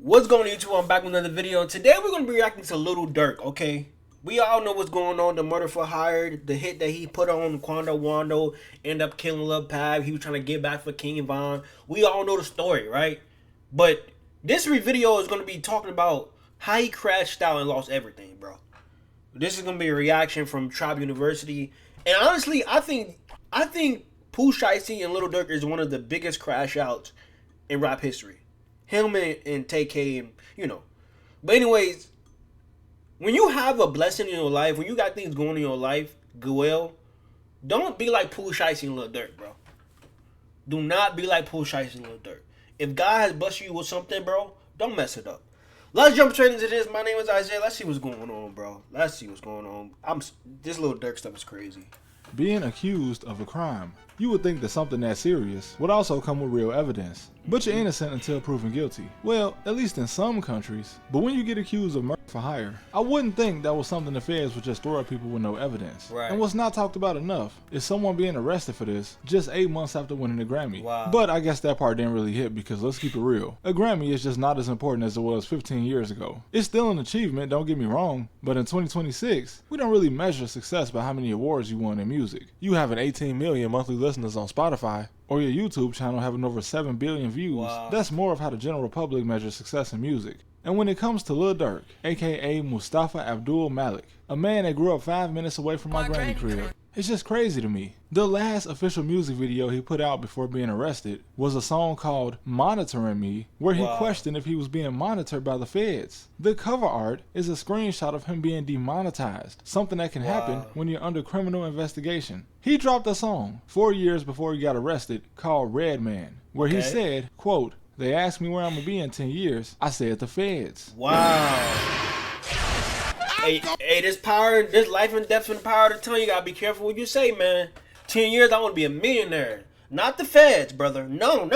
What's going on YouTube? I'm back with another video. Today we're going to be reacting to Lil Durk, okay? We all know what's going on. The murder for hire, the hit that he put on Quando Wando, end up killing Lil Pab. He was trying to get back for King Von. We all know the story, right? But this video is going to be talking about how he crashed out and lost everything, bro. This is going to be a reaction from Tribe University. And honestly, I think Pooh Shiesty and Lil Durk is one of the biggest crash outs in rap history. Him and TK, you know. But anyways, when you have a blessing in your life, when you got things going in your life, well, don't be like Pooh Shiesty and Lil Durk, bro. Do not be like Pooh Shiesty and Lil Durk. If God has blessed you with something, bro, don't mess it up. Let's jump straight into this. My name is Isaiah. Let's see what's going on, bro. Let's see what's going on. This Lil Durk stuff is crazy. Being accused of a crime. You would think that something that serious would also come with real evidence, but you're innocent until proven guilty. Well, at least in some countries. But when you get accused of murder for hire, I wouldn't think that was something the feds would just throw at people with no evidence. Right. And what's not talked about enough is someone being arrested for this just 8 months after winning a Grammy. Wow. But I guess that part didn't really hit because let's keep it real. A Grammy is just not as important as it was 15 years ago. It's still an achievement, don't get me wrong, but in 2026, we don't really measure success by how many awards you won in music. You having 18 million monthly listeners on Spotify, or your YouTube channel having over 7 billion views. Wow. That's more of how the general public measures success in music. And when it comes to Lil Durk, aka Mustafa Abdul Malik, a man that grew up 5 minutes away from my granny crib, it's just crazy to me. The last official music video he put out before being arrested was a song called Monitoring Me, where he questioned if he was being monitored by the feds. The cover art is a screenshot of him being demonetized, something that can happen when you're under criminal investigation. He dropped a song 4 years before he got arrested called Red Man, where he said, quote, "They asked me where I'm gonna be in 10 years. I said the feds." Wow. Hey, this life and death and the power of the tongue. You gotta be careful what you say, man. 10 years, I want to be a millionaire. Not the feds, brother. No.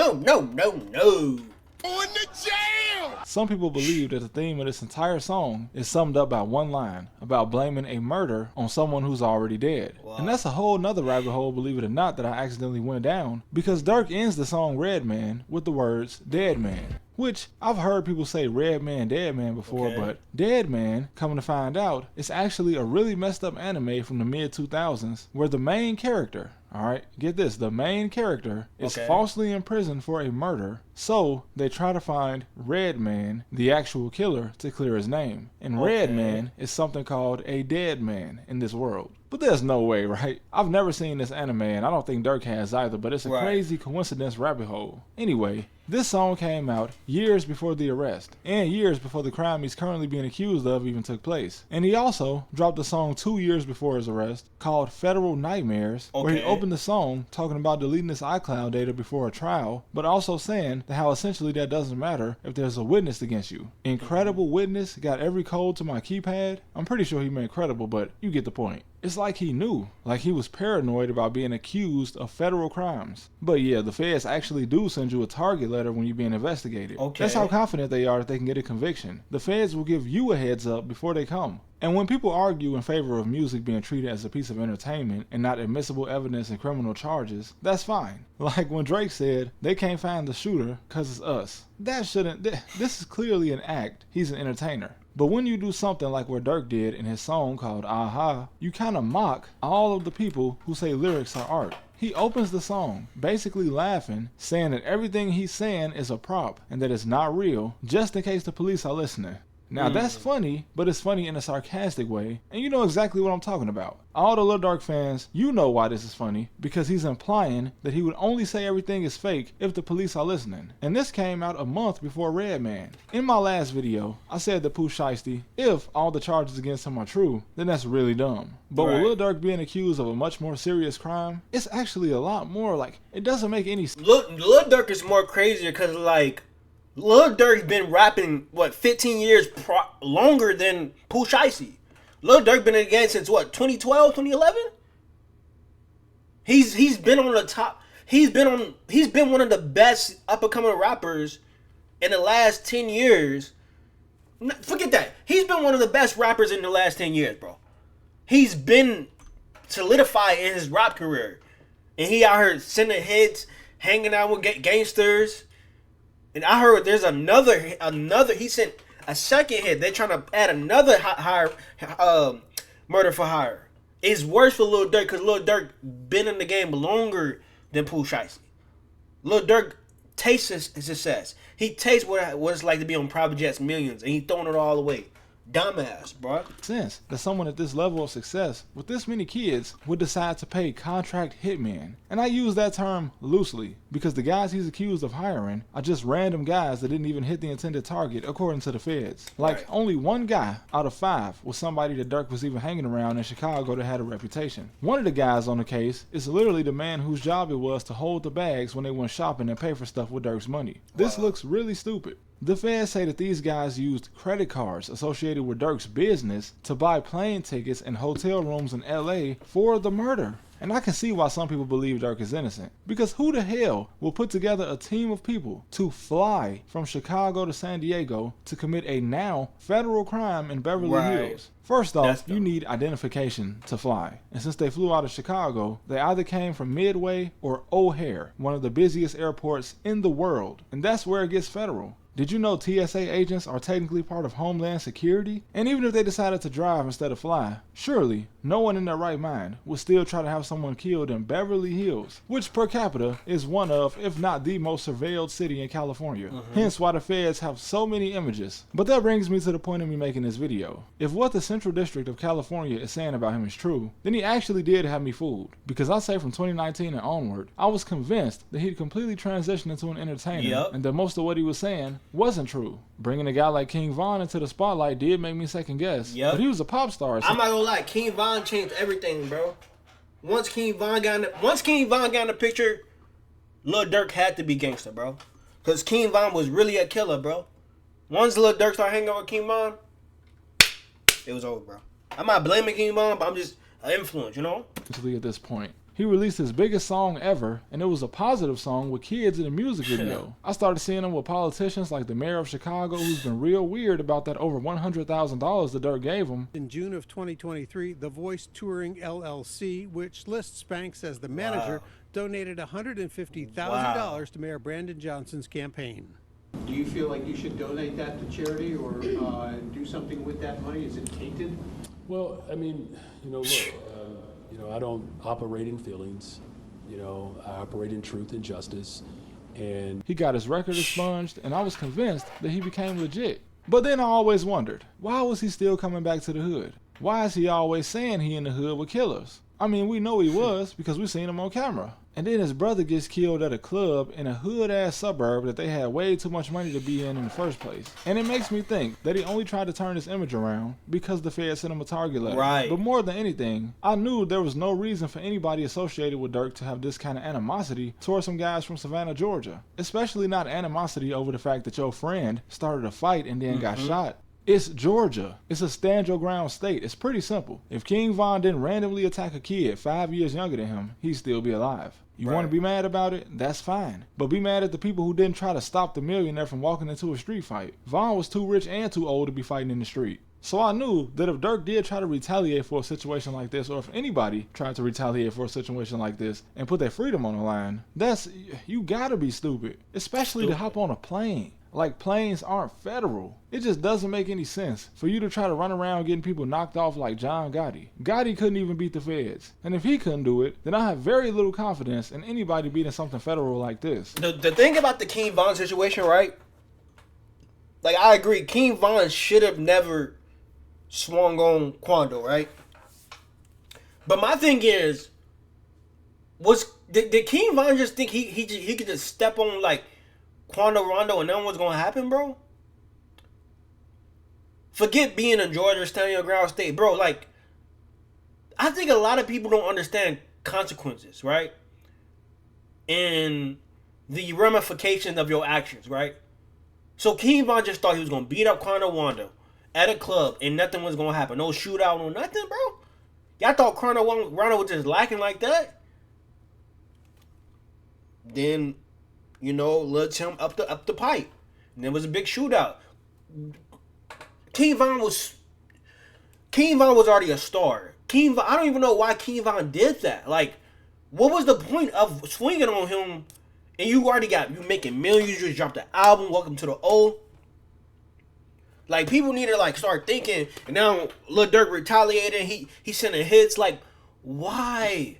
Going to jail! Some people believe that the theme of this entire song is summed up by one line about blaming a murder on someone who's already dead. Wow. And that's a whole nother rabbit hole, believe it or not, that I accidentally went down, because Durk ends the song Red Man with the words Dead Man. Which, I've heard people say Red Man, Dead Man before, but Dead Man, coming to find out, is actually a really messed up anime from the mid-2000s where the main character, alright, get this, the main character is falsely imprisoned for a murder, so they try to find Red Man, the actual killer, to clear his name. And Red Man is something called a dead man in this world. But there's no way, right? I've never seen this anime, and I don't think Durk has either, but it's a crazy coincidence rabbit hole. Anyway, this song came out years before the arrest, and years before the crime he's currently being accused of even took place. And he also dropped a song 2 years before his arrest called Federal Nightmares, where he opened the song talking about deleting his iCloud data before a trial, but also saying that how essentially that doesn't matter if there's a witness against you. Incredible witness, got every code to my keypad. I'm pretty sure he meant credible, but you get the point. It's like he knew, like he was paranoid about being accused of federal crimes. But yeah, the feds actually do send you a target letter when you're being investigated. That's how confident they are that they can get a conviction. The feds will give you a heads up before they come. And when people argue in favor of music being treated as a piece of entertainment and not admissible evidence in criminal charges, that's fine. Like when Drake said, they can't find the shooter cause it's us. This is clearly an act. He's an entertainer. But when you do something like what Durk did in his song called Aha, you kind of mock all of the people who say lyrics are art. He opens the song, basically laughing, saying that everything he's saying is a prop and that it's not real, just in case the police are listening. Now that's funny, but it's funny in a sarcastic way, and you know exactly what I'm talking about. All the Lil Durk fans, you know why this is funny, because he's implying that he would only say everything is fake if the police are listening. And this came out a month before Red Man. In my last video, I said that Pooh Shiesty, if all the charges against him are true, then that's really dumb. But with Lil Durk being accused of a much more serious crime, it's actually a lot more like, it doesn't make any sense. Lil Durk is more crazier because like, Lil Durk's been rapping, 15 years longer than Pooh Shiesty. Lil Durk been in the game since, 2012, 2011? He's been on the top. He's been one of the best up-and-coming rappers in the last 10 years. Forget that. He's been one of the best rappers in the last 10 years, bro. He's been solidified in his rap career. And he out here sending hits, hanging out with gangsters. And I heard there's another. He sent a second hit. They're trying to add another murder for hire. It's worse for Lil Durk because Lil Durk been in the game longer than Pooh Shiesty. Lil Durk tastes his success. He tastes what it's like to be on private jets, millions, and he throwing it all away. Dumbass, bro. Sense that someone at this level of success with this many kids would decide to pay contract hitmen. And I use that term loosely because the guys he's accused of hiring are just random guys that didn't even hit the intended target according to the feds. Like only one guy out of 5 was somebody that Durk was even hanging around in Chicago that had a reputation. One of the guys on the case is literally the man whose job it was to hold the bags when they went shopping and pay for stuff with Durk's money. This looks really stupid. The feds say that these guys used credit cards associated with Durk's business to buy plane tickets and hotel rooms in LA for the murder. And I can see why some people believe Durk is innocent. Because who the hell will put together a team of people to fly from Chicago to San Diego to commit a now federal crime in Beverly Hills? First off, you need identification to fly. And since they flew out of Chicago, they either came from Midway or O'Hare, one of the busiest airports in the world. And that's where it gets federal. Did you know TSA agents are technically part of Homeland Security? And even if they decided to drive instead of fly, surely no one in their right mind would still try to have someone killed in Beverly Hills, which per capita is one of, if not the most surveilled city in California. Hence why the feds have so many images. But that brings me to the point of me making this video. If what the Central District of California is saying about him is true, then he actually did have me fooled. Because I say from 2019 and onward, I was convinced that he'd completely transitioned into an entertainer and that most of what he was saying wasn't true. Bringing a guy like King Von into the spotlight did make me second guess. But he was a pop star. So I'm not gonna lie, King Von changed everything, bro. Once King Von got in the picture, Lil Durk had to be gangster, bro. Cause King Von was really a killer, bro. Once Lil Durk started hanging out with King Von, it was over, bro. I'm not blaming King Von, but I'm just an influence, you know? At this point. He released his biggest song ever, and it was a positive song with kids in a music video. I started seeing him with politicians like the mayor of Chicago, who's been real weird about that over $100,000 that Durk gave him. In June of 2023, The Voice Touring LLC, which lists Spanx as the manager, donated $150,000 to Mayor Brandon Johnson's campaign. Do you feel like you should donate that to charity or do something with that money? Is it tainted? Well, I mean, look, I don't operate in feelings. I operate in truth and justice. And he got his record expunged, and I was convinced that he became legit. But then I always wondered, why was he still coming back to the hood? Why is he always saying he in the hood with killers? I mean, we know he was because we seen him on camera. And then his brother gets killed at a club in a hood-ass suburb that they had way too much money to be in the first place. And it makes me think that he only tried to turn his image around because the Fed sent him a target letter. But more than anything, I knew there was no reason for anybody associated with Durk to have this kind of animosity towards some guys from Savannah, Georgia. Especially not animosity over the fact that your friend started a fight and then got shot. It's Georgia. It's a stand your ground state. It's pretty simple. If King Von didn't randomly attack a kid 5 years younger than him, he'd still be alive. You want to be mad about it? That's fine. But be mad at the people who didn't try to stop the millionaire from walking into a street fight. Von was too rich and too old to be fighting in the street. So I knew that if Durk did try to retaliate for a situation like this, or if anybody tried to retaliate for a situation like this and put their freedom on the line, you gotta be stupid. Especially to hop on a plane. Like, planes aren't federal. It just doesn't make any sense for you to try to run around getting people knocked off like John Gotti. Gotti couldn't even beat the feds. And if he couldn't do it, then I have very little confidence in anybody beating something federal like this. The thing about the King Von situation, right? Like, I agree. King Von should have never swung on Quando, right? But my thing is, did King Von just think he could just step on, like, Quando Rondo and nothing was gonna happen, bro? Forget being in Georgia, standing your ground state, bro. Like, I think a lot of people don't understand consequences, right? And the ramifications of your actions, right? So King Von just thought he was gonna beat up Quando Rondo at a club and nothing was gonna happen. No shootout, no nothing, bro. Y'all thought Quando Rondo was just lacking like that? Then, led him up the pipe. And there was a big shootout. King Von was already a star. I don't even know why King Von did that. Like, what was the point of swinging on him And you making millions. You just dropped the album. Welcome to the O. Like, people need to like start thinking. And now Lil Durk retaliating. He sending hits. Like, why?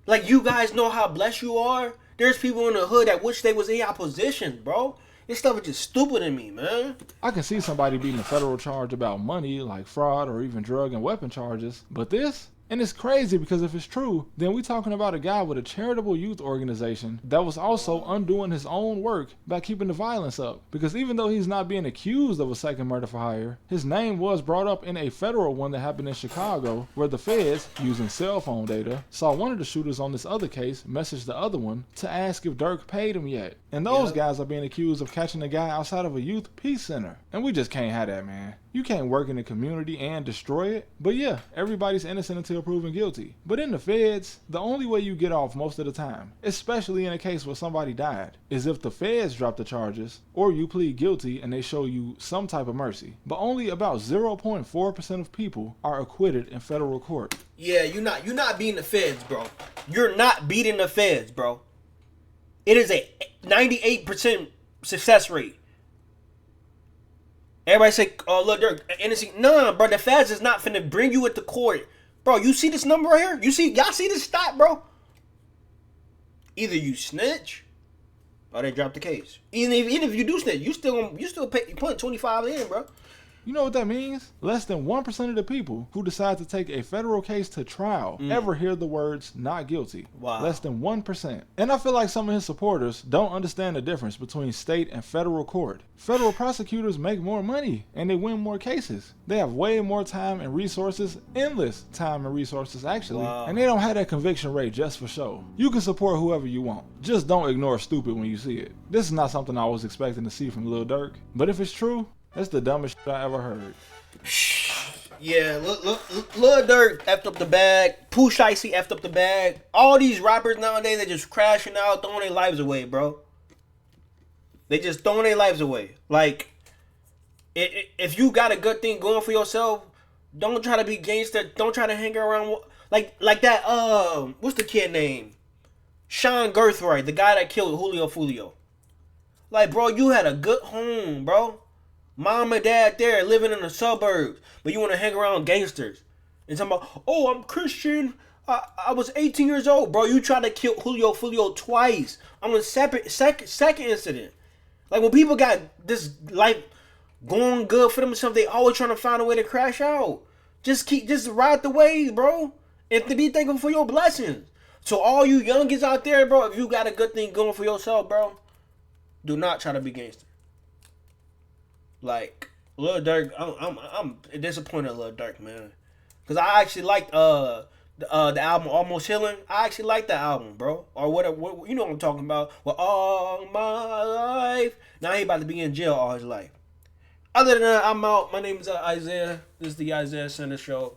Like, you guys know how blessed you are. There's people in the hood that wish they was in your position, bro. This stuff is just stupid to me, man. I can see somebody beating a federal charge about money, like fraud or even drug and weapon charges, but this? And it's crazy because if it's true, then we talking about a guy with a charitable youth organization that was also undoing his own work by keeping the violence up. Because even though he's not being accused of a second murder for hire, his name was brought up in a federal one that happened in Chicago, where the feds, using cell phone data, saw one of the shooters on this other case message the other one to ask if Durk paid him yet. And those guys are being accused of catching a guy outside of a youth peace center. And we just can't have that, man. You can't work in the community and destroy it. But yeah, everybody's innocent until proven guilty. But in the feds, the only way you get off most of the time, especially in a case where somebody died, is if the feds drop the charges or you plead guilty and they show you some type of mercy. But only about 0.4% of people are acquitted in federal court. Yeah, you're not beating the feds, bro. You're not beating the feds, bro. It is a 98% success rate. Everybody say, oh, Lil Durk, innocent. Nah, bro, the feds is not finna bring you at the court. Bro, you see this number right here? Y'all see this stat, bro? Either you snitch or they drop the case. Even if you do snitch, you still putting 25 in, bro. You know what that means? Less than 1% of the people who decide to take a federal case to trial ever hear the words not guilty. Wow. Less than 1%. And I feel like some of his supporters don't understand the difference between state and federal court. Federal prosecutors make more money and they win more cases. They have way more time and resources, endless time and resources actually. Wow. And they don't have that conviction rate just for show. You can support whoever you want. Just don't ignore stupid when you see it. This is not something I was expecting to see from Lil Durk. But if it's true, that's the dumbest shit I ever heard. Yeah, Lil Durk effed up the bag. Pooh Shiesty effed up the bag. All these rappers nowadays, they just crashing out, throwing their lives away, bro. They just throwing their lives away. Like, if you got a good thing going for yourself, don't try to be gangster. Don't try to hang around like that. What's the kid name? Sean Girthright, the guy that killed Julio Fulio. Like, bro, you had a good home, bro. Mom and dad there living in the suburbs, but you want to hang around gangsters and talking about, oh, I'm Christian. I was 18 years old, bro. You tried to kill Julio Fulio twice on the second incident. Like, when people got this life going good for themselves, they always trying to find a way to crash out. Just ride the wave, bro, and to be thankful for your blessings. So all you youngins out there, bro, if you got a good thing going for yourself, bro, do not try to be gangster. Like, Lil Durk, I'm disappointed in Lil Durk, man. Because I actually liked the album Almost Healing. I actually liked that album, bro. Or whatever, you know what I'm talking about. Well, all my life. Now he about to be in jail all his life. Other than that, I'm out. My name is Isaiah. This is the Isaiah Center Show.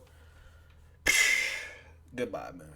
Goodbye, man.